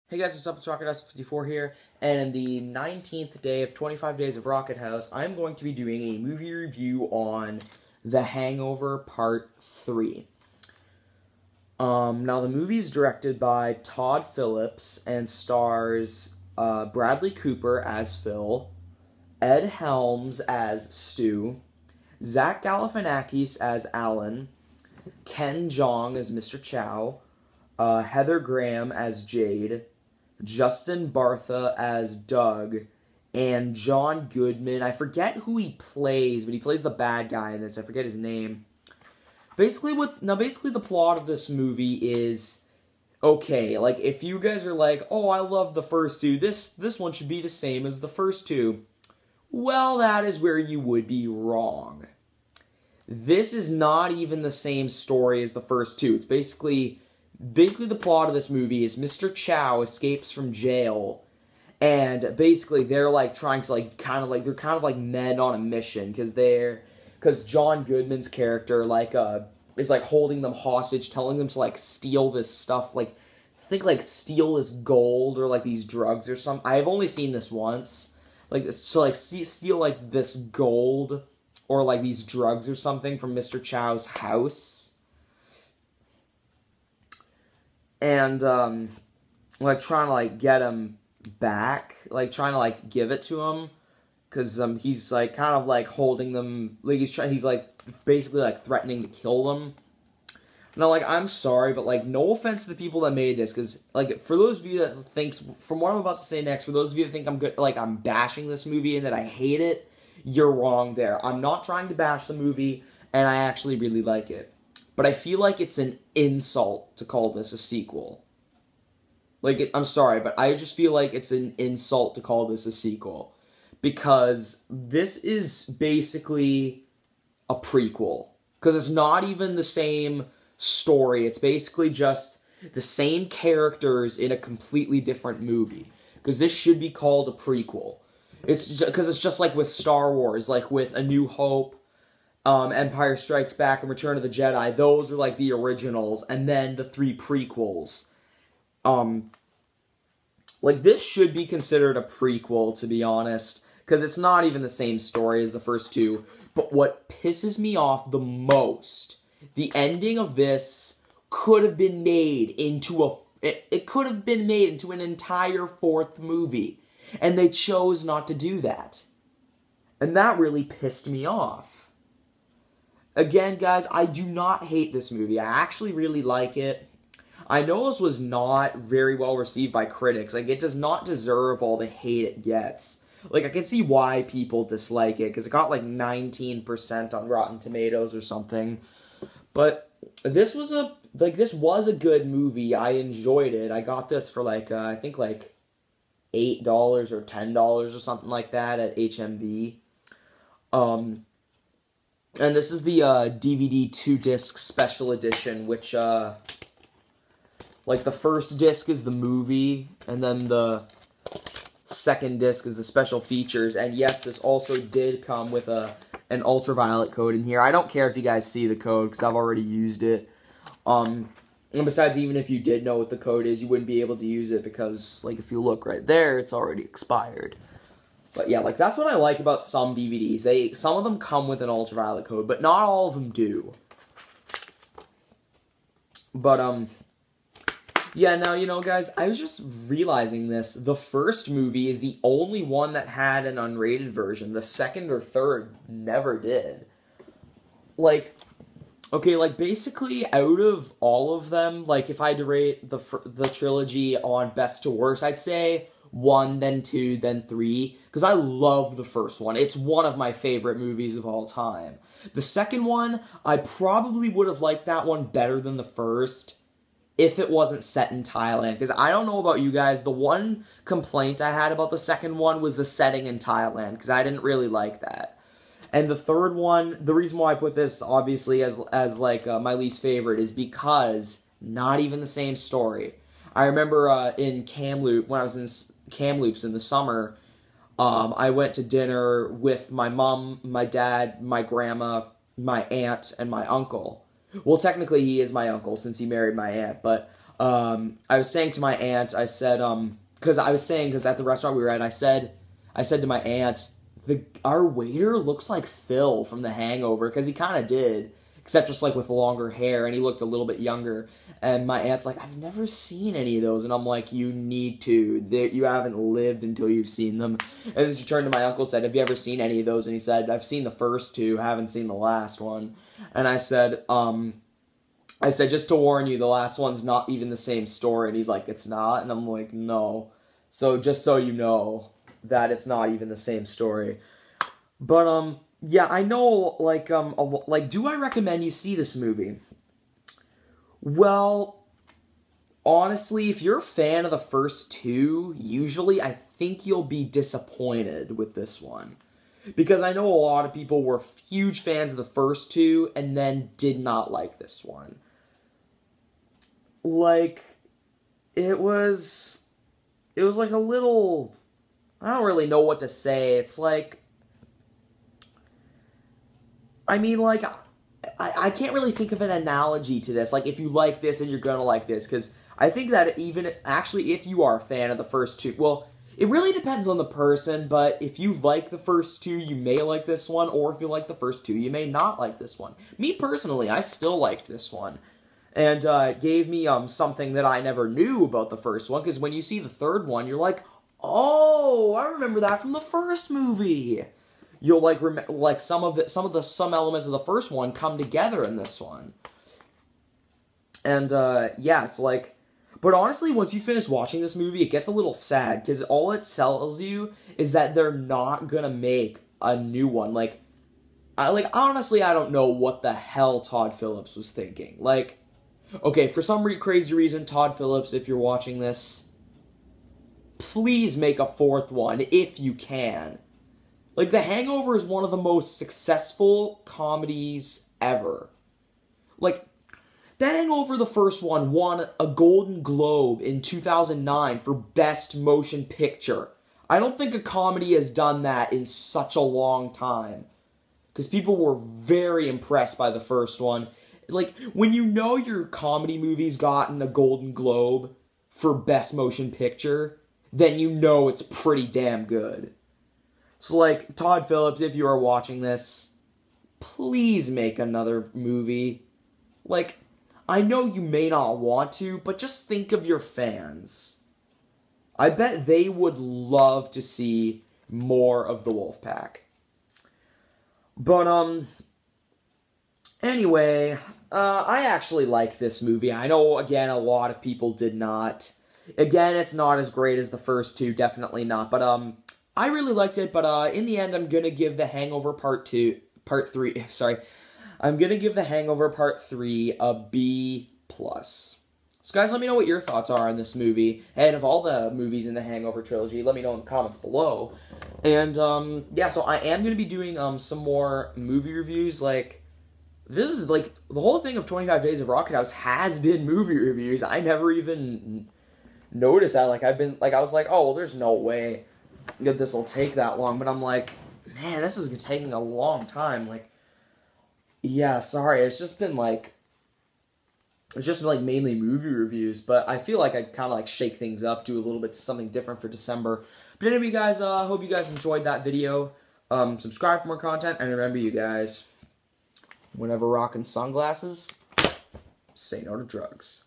Hey guys, what's up? It's RocketHouse 54 here, and in the 19th day of 25 Days of RocketHouse, I'm going to be doing a movie review on The Hangover Part 3. Now the movie is directed by Todd Phillips and stars Bradley Cooper as Phil, Ed Helms as Stu, Zach Galifianakis as Alan, Ken Jeong as Mr. Chow, Heather Graham as Jade, Justin Bartha as Doug, and John Goodman. I forget who he plays, but he plays the bad guy in this. I forget his name. Basically the plot of this movie is, okay, like, if you guys are like, oh, I love the first two, this one should be the same as the first two. Well, that is where you would be wrong. This is not even the same story as the first two. It's basically the plot of this movie is Mr. Chow escapes from jail, and basically they're like trying to they're kind of like men on a mission because John Goodman's character is like holding them hostage, telling them to like steal this stuff, like steal this gold or like these drugs or something. I've only seen this once, steal like this gold or like these drugs or something from Mr. Chow's house. And, like, trying to, like, get him back, like, trying to, like, give it to him, because, he's, like, kind of, like, holding them, like, he's, like, basically, like, threatening to kill them. Now, like, I'm sorry, but, like, no offense to the people that made this, because, like, for those of you that thinks, from what I'm about to say next, for those of you that think I'm bashing this movie and that I hate it, you're wrong there. I'm not trying to bash the movie, and I actually really like it. But I feel like it's an insult to call this a sequel. Like, I'm sorry, but I just feel like it's an insult to call this a sequel. Because this is basically a prequel. Because it's not even the same story. It's basically just the same characters in a completely different movie. Because this should be called a prequel. Because it's just like with Star Wars, like with A New Hope, Empire Strikes Back, and Return of the Jedi. Those are like the originals, and then the three prequels. Like, this should be considered a prequel, to be honest, because it's not even the same story as the first two. But what pisses me off the most, the ending of this could have been made into it could have been made into an entire fourth movie, and they chose not to do that. And that really pissed me off. Again, guys, I do not hate this movie. I actually really like it. I know this was not very well received by critics. Like, it does not deserve all the hate it gets. Like, I can see why people dislike it, because it got, like, 19% on Rotten Tomatoes or something. But this was a good movie. I enjoyed it. I got this for, like, I think, like, $8 or $10 or something like that at HMV. And this is the DVD 2-disc special edition, which, like, the first disc is the movie, and then the second disc is the special features. And yes, this also did come with an ultraviolet code in here. I don't care if you guys see the code, because I've already used it. And besides, even if you did know what the code is, you wouldn't be able to use it, because, like, if you look right there, it's already expired. But yeah, like, that's what I like about some DVDs. Some of them come with an ultraviolet code, but not all of them do. But, yeah, now, you know, guys, I was just realizing this. The first movie is the only one that had an unrated version. The second or third never did. Like, okay, like, basically, out of all of them, like, if I had to rate the trilogy on best to worst, I'd say 1, then 2, then 3, because I love the first one. It's one of my favorite movies of all time. The second one, I probably would have liked that one better than the first if it wasn't set in Thailand, because I don't know about you guys, the one complaint I had about the second one was the setting in Thailand, because I didn't really like that. And the third one, the reason why I put this, obviously, as my least favorite is because not even the same story. I remember in Kamloops, when I was in Kamloops in the summer, I went to dinner with my mom, my dad, my grandma, my aunt, and my uncle. Well, technically he is my uncle since he married my aunt, but I was saying to my aunt, I said, because at the restaurant we were at, I said to my aunt, our waiter looks like Phil from The Hangover, because he kind of did, except just like with longer hair, and he looked a little bit younger. And my aunt's like, I've never seen any of those, and I'm like, you need to. You haven't lived until you've seen them. And then she turned to my uncle and said, have you ever seen any of those? And he said, I've seen the first two, haven't seen the last one. And I said, just to warn you, the last one's not even the same story. And he's like, it's not? And I'm like, no. So just so you know that it's not even the same story. But, yeah, I know, like, do I recommend you see this movie? Well, honestly, if you're a fan of the first two, usually I think you'll be disappointed with this one. Because I know a lot of people were huge fans of the first two and then did not like this one. Like, it was like a little, I don't really know what to say. It's like, I mean, like, I can't really think of an analogy to this. Like, if you like this and you're gonna like this, because I think that even, actually, if you are a fan of the first two, well, it really depends on the person, but if you like the first two, you may like this one, or if you like the first two, you may not like this one. Me, personally, I still liked this one. And it gave me something that I never knew about the first one, because when you see the third one, you're like, oh, I remember that from the first movie. You'll like some elements of the first one come together in this one. And yeah, so like, but honestly, once you finish watching this movie, it gets a little sad, because all it tells you is that they're not gonna make a new one. Like honestly, I don't know what the hell Todd Phillips was thinking. Like, okay, for some crazy reason, Todd Phillips, if you're watching this, please make a fourth one if you can. Like, The Hangover is one of the most successful comedies ever. Like, The Hangover, the first one, won a Golden Globe in 2009 for Best Motion Picture. I don't think a comedy has done that in such a long time. Because people were very impressed by the first one. Like, when you know your comedy movie's gotten a Golden Globe for Best Motion Picture, then you know it's pretty damn good. So, like, Todd Phillips, if you are watching this, please make another movie. Like, I know you may not want to, but just think of your fans. I bet they would love to see more of the Wolfpack. But, anyway, I actually liked this movie. I know, again, a lot of people did not. Again, it's not as great as the first two, definitely not, but, I really liked it, but in the end, I'm gonna give The Hangover Part 3, I'm gonna give The Hangover Part 3 a B+. So guys, let me know what your thoughts are on this movie, and of all the movies in the Hangover trilogy, let me know in the comments below. And, yeah, so I am gonna be doing, some more movie reviews. Like, this is, like, the whole thing of 25 Days of RocketHouse has been movie reviews. I never even noticed that. Like, I was like, oh, well, there's no way that this will take that long, but I'm like, man, this is taking a long time. Like, yeah, sorry, it's just been like mainly movie reviews, but I feel like I kind of like shake things up, do a little bit something different for December. But anyway, guys, hope you guys enjoyed that video. Subscribe for more content, and remember, you guys, whenever rocking sunglasses, say no to drugs.